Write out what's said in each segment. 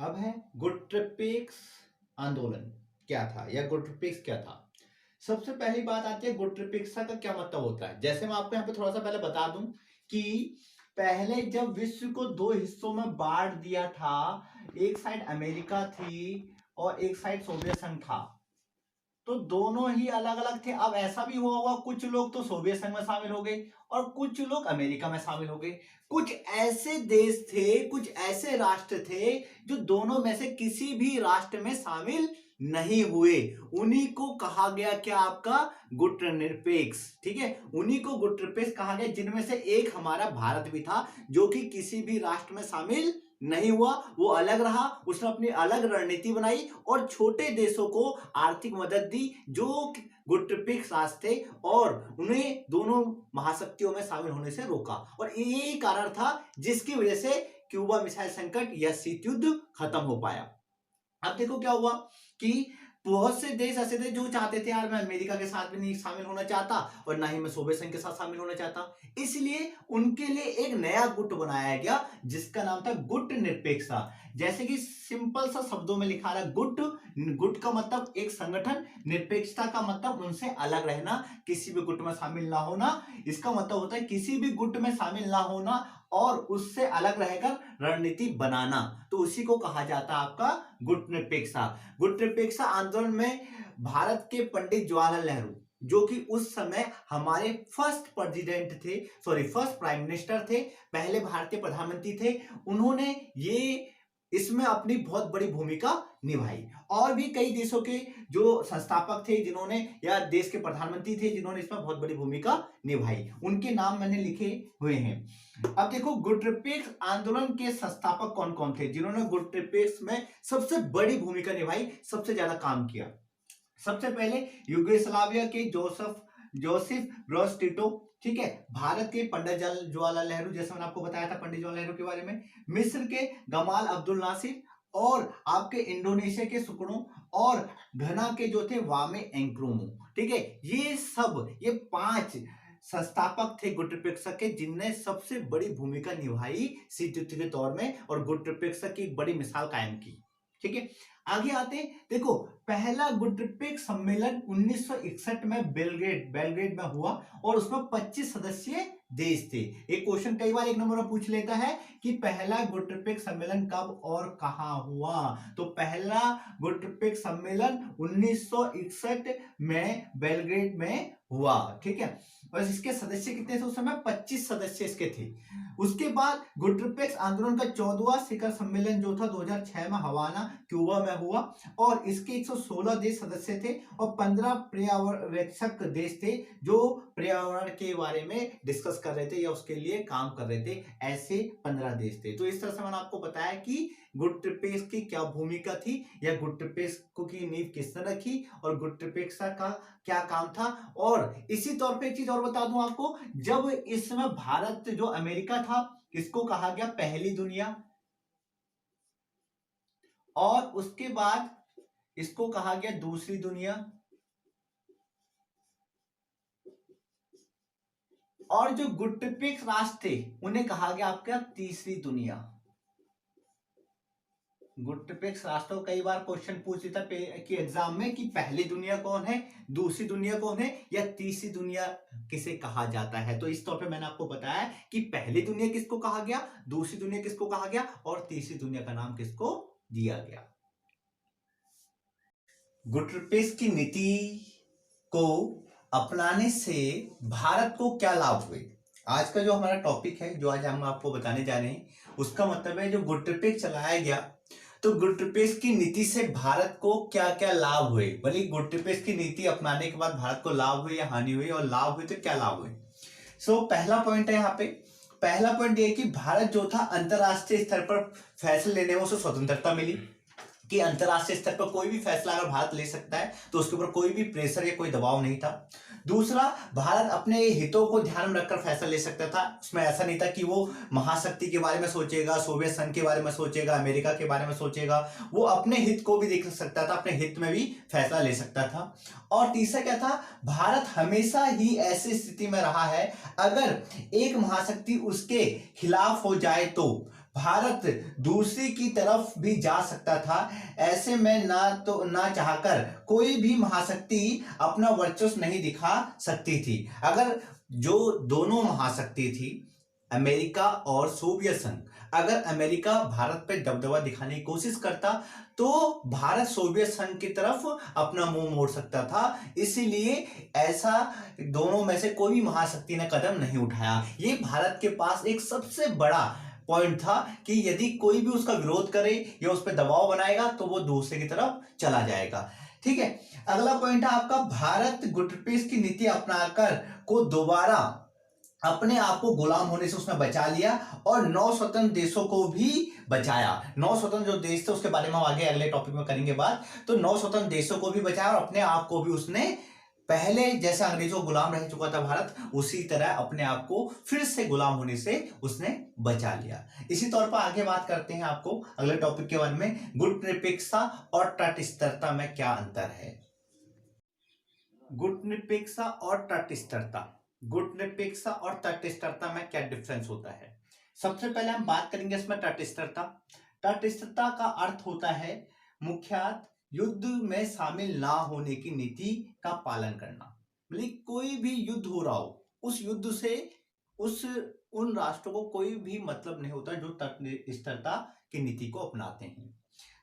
अब है गुटरपिक्स आंदोलन क्या था या गुटरपिक्स क्या था। सबसे पहली बात आती है गुटरपिक्सा का क्या मतलब होता है। जैसे मैं आपको यहाँ पे थोड़ा सा पहले बता दूं कि पहले जब विश्व को दो हिस्सों में बांट दिया था, एक साइड अमेरिका थी और एक साइड सोवियत संघ था, तो दोनों ही अलग अलग थे। अब ऐसा भी हुआ होगा कुछ लोग तो सोवियत संघ में शामिल हो गए और कुछ लोग अमेरिका में शामिल हो गए। कुछ ऐसे देश थे, कुछ ऐसे राष्ट्र थे जो दोनों में से किसी भी राष्ट्र में शामिल नहीं हुए। उन्हीं को कहा गया क्या, आपका गुटनिरपेक्ष। ठीक है, उन्हीं को गुटनिरपेक्ष कहा गया, जिनमें से एक हमारा भारत भी था जो कि किसी भी राष्ट्र में शामिल नहीं हुआ, वो अलग रहा, उसने अपनी अलग रणनीति बनाई और छोटे देशों को आर्थिक मदद दी जो गुटनिरपेक्ष राष्ट्र थे, और उन्हें दोनों महाशक्तियों में शामिल होने से रोका। और यही कारण था जिसकी वजह से क्यूबा मिसाइल संकट या शीत युद्ध खत्म हो पाया। अब देखो क्या हुआ कि बहुत से देश ऐसे थे जो चाहते थे यार मैं अमेरिका के साथ भी नहीं शामिल होना चाहता और ना ही मैं सोवियत संघ के साथ शामिल होना चाहता, इसलिए उनके लिए एक नया गुट बनाया गया जिसका नाम था गुट निरपेक्षता। जैसे कि सिंपल सा शब्दों में लिखा रहा, गुट, गुट का मतलब एक संगठन, निरपेक्षता का मतलब उनसे अलग रहना, किसी भी गुट में शामिल ना होना। इसका मतलब होता है किसी भी गुट में शामिल ना होना और उससे अलग रहकर रणनीति बनाना, तो उसी को कहा जाता है आपका गुटनिरपेक्षता। गुटनिरपेक्षता आंदोलन में भारत के पंडित जवाहरलाल नेहरू, जो कि उस समय हमारे फर्स्ट प्रेसिडेंट थे, सॉरी फर्स्ट प्राइम मिनिस्टर थे, पहले भारतीय प्रधानमंत्री थे, उन्होंने ये इसमें अपनी बहुत बड़ी भूमिका निभाई। और भी कई देशों के जो संस्थापक थे जिन्होंने, या देश के प्रधानमंत्री थे जिन्होंने इसमें बहुत बड़ी भूमिका निभाई, उनके नाम मैंने लिखे हुए हैं। अब देखो गुटनिरपेक्ष आंदोलन के संस्थापक कौन कौन थे जिन्होंने गुटनिरपेक्ष में सबसे बड़ी भूमिका निभाई, सबसे ज्यादा काम किया। सबसे पहले युगोस्लाविया के जोसेफ ब्रोज टिटो, ठीक है, भारत के पंडित जवाहरलाल नेहरू, जैसे मैंने आपको बताया था पंडित जवाहरलाल नेहरू के बारे में, मिस्र के गमाल अब्दुल नासिर, और आपके इंडोनेशिया के सुकर्णो, और घना के जो थे वामे एंक्रोमो। ठीक है, ये सब, ये 5 संस्थापक थे गुटनिरपेक्ष के, जिनने सबसे बड़ी भूमिका निभाई शीत युद्ध के दौर में और गुटनिरपेक्ष की एक बड़ी मिसाल कायम की। ठीक है, आगे आते हैं। देखो पहला गुटनिरपेक्ष सम्मेलन 1961 में बेलग्रेड में हुआ और उसमें 25 सदस्यीय देश थे। एक क्वेश्चन कई बार 1 नंबर में पूछ लेता है कि पहला गुटनिरपेक्ष सम्मेलन कब और कहां हुआ, तो पहला गुटनिरपेक्ष सम्मेलन 1961 में बेलग्रेड में हुआ। ठीक है, और इसके सदस्य कितने थे उस समय, 25 सदस्य इसके थे। उसके बाद गुटनिरपेक्ष आंदोलन का 14वां शिखर सम्मेलन जो था 2006 में हवाना क्यूबा में हुआ और इसके 116 देश सदस्य थे और 15 पर्यावरणरक्षक देश थे जो पर्यावरण के बारे में डिस्कस कर रहे थे या उसके लिए काम कर रहे थे, ऐसे 15 देश थे। तो इस तरह से मैंने आपको बताया कि गुटनिरपेक्ष की क्या भूमिका थी या गुटनिरपेक्ष की नींव किसने रखी और गुटनिरपेक्ष का क्या काम था। और इसी तौर पे एक चीज और बता दूं आपको, जब इस समय भारत जो अमेरिका था, इसको कहा गया पहली दुनिया, और उसके बाद इसको कहा गया दूसरी दुनिया, और जो गुटनिरपेक्ष राष्ट्र थे उन्हें कहा गया आपका तीसरी दुनिया। गुटनिरपेक्ष राष्ट्र को कई बार क्वेश्चन पूछ लेता कि एग्जाम में कि पहली दुनिया कौन है, दूसरी दुनिया कौन है, या तीसरी दुनिया किसे कहा जाता है। तो इस तौर पे मैंने आपको बताया कि पहली दुनिया किसको कहा गया, दूसरी दुनिया किसको कहा गया और तीसरी दुनिया का नाम किसको दिया गया। गुटनिरपेक्ष की नीति को अपनाने से भारत को क्या लाभ हुए, आज का जो हमारा टॉपिक है, जो आज हम आपको बताने जा रहे हैं, उसका मतलब है जो गुटनिरपेक्ष चलाया गया, तो गुटनिरपेक्ष की नीति से भारत को क्या क्या लाभ हुए, भले गुटनिरपेक्ष की नीति अपनाने के बाद भारत को लाभ हुए या हानि हुई, और लाभ हुए तो क्या लाभ हुए। सो पहला पॉइंट है यहाँ पे, पहला पॉइंट ये कि भारत जो था अंतरराष्ट्रीय स्तर पर फैसले लेने में उसे स्वतंत्रता मिली कि अंतरराष्ट्रीय स्तर पर कोई भी फैसला अगर भारत ले सकता है तो उसके ऊपर कोई भी प्रेशर या कोई दबाव नहीं था। दूसरा, भारत अपने हितों को ध्यान में रखकर फैसला ले सकता था, उसमें ऐसा नहीं था कि वो महाशक्ति के बारे में सोचेगा, सोवियत संघ के बारे में सोचेगा, अमेरिका के बारे में सोचेगा, वो अपने हित को भी देख सकता था, अपने हित में भी फैसला ले सकता था। और तीसरा क्या था, भारत हमेशा ही ऐसी स्थिति में रहा है अगर एक महाशक्ति उसके खिलाफ हो जाए तो भारत दूसरी की तरफ भी जा सकता था। ऐसे में ना चाहकर कोई भी महाशक्ति अपना वर्चस्व नहीं दिखा सकती थी। अगर जो दोनों महाशक्ति थी, अमेरिका और सोवियत संघ, अगर अमेरिका भारत पे दबदबा दिखाने की कोशिश करता तो भारत सोवियत संघ की तरफ अपना मुंह मोड़ सकता था। इसीलिए ऐसा दोनों में से कोई भी महाशक्ति ने कदम नहीं उठाया। ये भारत के पास एक सबसे बड़ा पॉइंट था कि यदि कोई भी उसका विरोध करे या उस पर दबाव बनाएगा तो वो दूसरे की तरफ चला जाएगा। ठीक है, अगला पॉइंट है आपका, भारत गुटरपेस की नीति अपनाकर को दोबारा अपने आप को गुलाम होने से उसने बचा लिया और 9 स्वतंत्र देशों को भी बचाया। 9 स्वतंत्र जो देश थे उसके बारे में हम आगे अगले टॉपिक में करेंगे बात। तो 9 स्वतंत्र देशों को भी बचाया और अपने आप को भी उसने, पहले जैसा अंग्रेजों को गुलाम रह चुका था भारत, उसी तरह अपने आप को फिर से गुलाम होने से उसने बचा लिया। इसी तौर पर आगे बात करते हैं आपको अगले टॉपिक के बारे में, गुटनिरपेक्षता और तटस्थता में क्या अंतर है। गुटनिरपेक्षता और तटस्थता, गुटनिरपेक्षता और तटस्थता में क्या डिफरेंस होता है। सबसे पहले हम बात करेंगे इसमें तटस्थता। तटस्थता का अर्थ होता है मुख्यतः युद्ध में शामिल ना होने की नीति का पालन करना। मतलब कोई भी युद्ध हो रहा हो, उस युद्ध से उन राष्ट्रों को कोई भी मतलब नहीं होता जो तटस्थता की नीति को अपनाते हैं।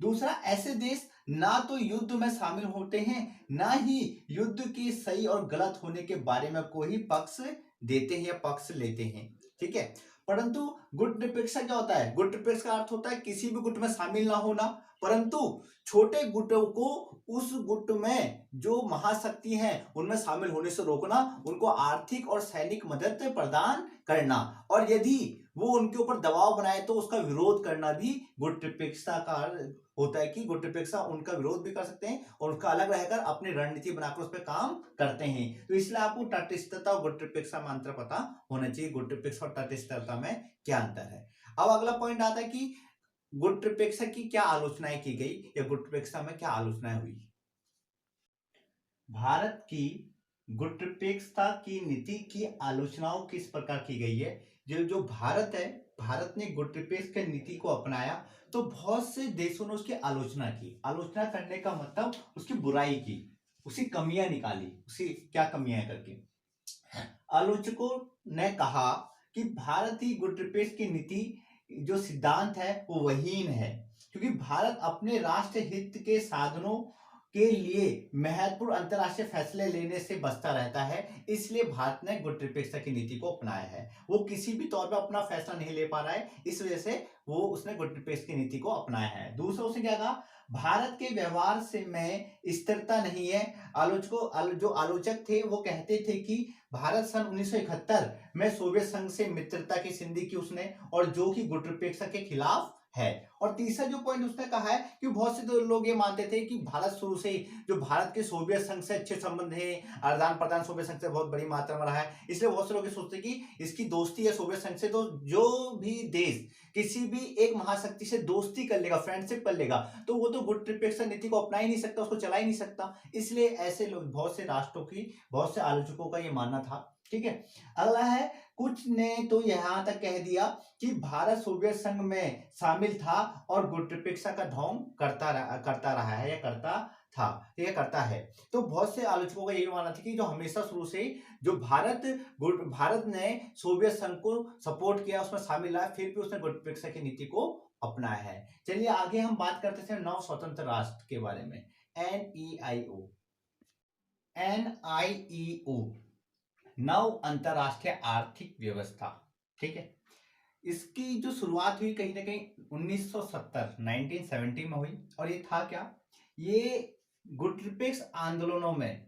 दूसरा, ऐसे देश ना तो युद्ध में शामिल होते हैं, ना ही युद्ध के सही और गलत होने के बारे में कोई पक्ष देते हैं या पक्ष लेते हैं। ठीक है, परंतु गुटनिरपेक्षता क्या होता है, गुटनिरपेक्ष का अर्थ होता है किसी भी गुट में शामिल ना होना, परंतु छोटे गुटों को उस गुट में जो महाशक्ति हैं उनमें शामिल होने से रोकना, उनको आर्थिक और सैनिक मदद प्रदान करना, और यदि वो उनके ऊपर दबाव बनाए तो उसका विरोध करना भी गुटनिरपेक्षता का होता है। कि गुटनिरपेक्षता उनका विरोध भी कर सकते हैं और उसका अलग रहकर अपनी रणनीति बनाकर उस पर काम करते हैं। तो इसलिए आपको तटस्थता और गुटनिरपेक्षता में अंतर पता होना चाहिए, गुटनिरपेक्षता और तटस्थता में क्या अंतर है। अब अगला पॉइंट आता है कि गुटनिरपेक्षता की क्या आलोचनाएं की गई या गुटनिरपेक्षता में क्या आलोचनाएं हुई। भारत की गुटनिरपेक्षता की नीति की आलोचनाओं किस प्रकार की गई है। जो भारत है, भारत ने गुटनिरपेक्ष की नीति को अपनाया तो बहुत से देशों ने उसकी आलोचना की। आलोचना करने का मतलब उसकी बुराई की, उसकी कमियां निकाली, उसकी क्या कमियां है करके। आलोचकों ने कहा कि भारत की गुटनिरपेक्ष की नीति जो सिद्धांत है वो वहीन है, क्योंकि भारत अपने राष्ट्र हित के साधनों के लिए महत्वपूर्ण अंतर्राष्ट्रीय फैसले लेने से बचता रहता है। इसलिए भारत ने गुटनिरपेक्षता की नीति को अपनाया है। वो किसी भी तौर पर अपना फैसला नहीं ले पा रहा है, इस वजह से वो उसने गुटनिरपेक्ष की नीति को अपनाया है। दूसरा, उसने क्या कहा, भारत के व्यवहार से में स्थिरता नहीं है। जो आलोचक थे वो कहते थे कि भारत सन 1971 में सोवियत संघ से मित्रता की संधि की उसने, और जो कि गुटनिरपेक्षता के खिलाफ है। और तीसरा जो पॉइंट उसने कहा है कि बहुत से तो लोग ये मानते थे कि भारत शुरू से ही जो भारत के सोवियत संघ से अच्छे संबंध है, आदान प्रदान सोवियत संघ से बहुत बड़ी मात्रा में रहा है, इसलिए बहुत से लोग सोचते कि इसकी दोस्ती है सोवियत संघ से, तो जो भी देश किसी भी एक महाशक्ति से दोस्ती कर लेगा, फ्रेंडशिप कर लेगा, तो वो तो गुटनिरपेक्षता नीति को अपना ही नहीं सकता, उसको चला ही नहीं सकता। इसलिए ऐसे लोग, बहुत से राष्ट्रों की, बहुत से आलोचकों का ये मानना था। ठीक है, अगला है, कुछ ने तो यहां तक कह दिया कि भारत सोवियत संघ में शामिल था और गुटनिरपेक्षता का ढोंग करता रहा है या करता था, ये करता है। तो बहुत से आलोचकों का यही मानना था कि जो हमेशा शुरू से जो भारत ने सोवियत संघ को सपोर्ट किया, उसमें शामिल रहा, फिर भी उसने गुटनिरपेक्षता की नीति को अपनाया है। चलिए आगे हम बात करते थे 9 स्वतंत्र राष्ट्र के बारे में। NEIO, नव अंतरराष्ट्रीय आर्थिक व्यवस्था। ठीक है, इसकी जो शुरुआत हुई कहीं ना कहीं 1970 में हुई, और ये था क्या, ये गुटनिरपेक्ष आंदोलनों में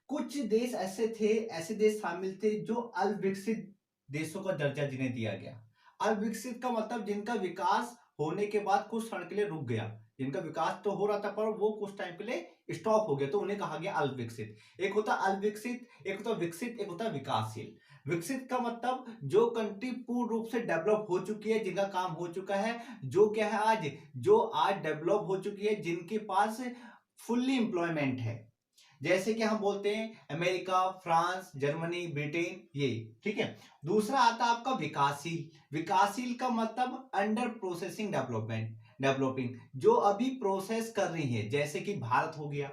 कुछ देश ऐसे देश शामिल थे जो अल्पविकसित देशों का दर्जा जिन्हें दिया गया। अल्पविकसित का मतलब जिनका विकास होने के बाद कुछ क्षण के लिए रुक गया, जिनका विकास तो हो रहा था पर वो कुछ टाइम के लिए स्टॉप हो गया, तो उन्हें कहा गया अल्पविकसित। एक होता अल्पविकसित, एक होता विकसित, एक होता विकासशील। विकसित का मतलब जो कंट्री पूर्ण रूप से डेवलप हो चुकी है, जिनका काम हो चुका है, जो क्या है आज डेवलप हो चुकी है, जिनके पास फुल्ली एम्प्लॉयमेंट है। जैसे कि हम बोलते हैं अमेरिका, फ्रांस, जर्मनी, ब्रिटेन, ये ठीक है। दूसरा आता है आपका विकासशील। विकासशील का मतलब अंडर प्रोसेसिंग डेवलपिंग, जो अभी प्रोसेस कर रही है, जैसे कि भारत हो गया,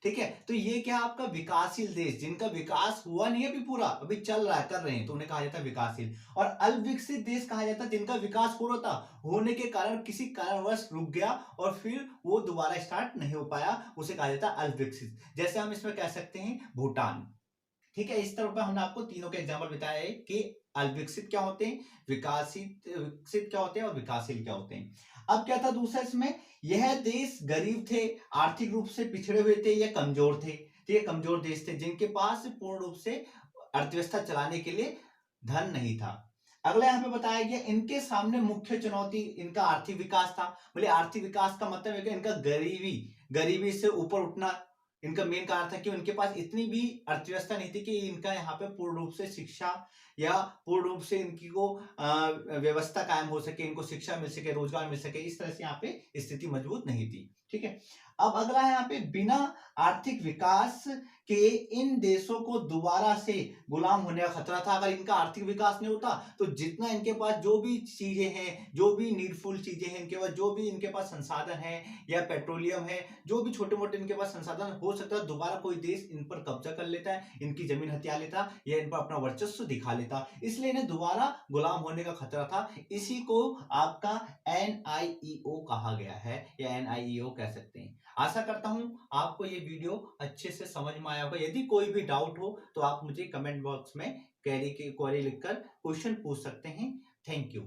ठीक है। तो ये क्या आपका विकासशील देश, जिनका विकास हुआ नहीं है अभी पूरा, अभी चल रहा है, कर रहे हैं, तो उन्हें कहा जाता है विकासशील। और अल्पविकसित देश कहा जाता है जिनका विकास हो रहा था, होने के कारण किसी कारणवश रुक गया और फिर वो दोबारा स्टार्ट नहीं हो पाया, उसे कहा जाता है अल्पविकसित। जैसे हम इसमें कह सकते हैं भूटान, ठीक है। इस तरह पर हमने आपको तीनों के एग्जाम्पल बताया है कि अल्पविकसित क्या होते हैं, विकसित क्या होते हैं और विकासशील क्या होते हैं। अब क्या था दूसरा इसमें, यह देश गरीब थे, आर्थिक रूप से पिछड़े हुए थे या कमजोर थे, तो ये कमजोर देश थे जिनके पास पूर्ण रूप से अर्थव्यवस्था चलाने के लिए धन नहीं था। अगला यहाँ पे बताया गया इनके सामने मुख्य चुनौती इनका आर्थिक विकास था। बोले आर्थिक विकास का मतलब है कि इनका गरीबी से ऊपर उठना इनका मेन कारण था कि उनके पास इतनी भी अर्थव्यवस्था नहीं थी कि इनका यहाँ पे पूर्ण रूप से शिक्षा या पूर्ण रूप से इनकी को व्यवस्था कायम हो सके, इनको शिक्षा मिल सके, रोजगार मिल सके, इस तरह से यहाँ पे स्थिति मजबूत नहीं थी, ठीक है। अब अगला है यहाँ पे बिना आर्थिक विकास के इन देशों को दोबारा से गुलाम होने का खतरा था। अगर इनका आर्थिक विकास नहीं होता तो जितना इनके पास जो भी चीजें हैं, जो भी नीडफुल चीजें हैं इनके पास, जो भी इनके पास संसाधन है या पेट्रोलियम है, जो भी छोटे मोटे इनके पास संसाधन, हो सकता है दोबारा कोई देश इन पर कब्जा कर लेता है, इनकी जमीन हथिया लेता या इन पर अपना वर्चस्व दिखा लेता, इसलिए इन्हें दोबारा गुलाम होने का खतरा था। इसी को आपका NIEO कहा गया है या NIEO कह सकते हैं। आशा करता हूं आपको ये वीडियो अच्छे से समझ में आया होगा। यदि कोई भी डाउट हो तो आप मुझे कमेंट बॉक्स में क्वेरी लिखकर क्वेश्चन पूछ सकते हैं। Thank you.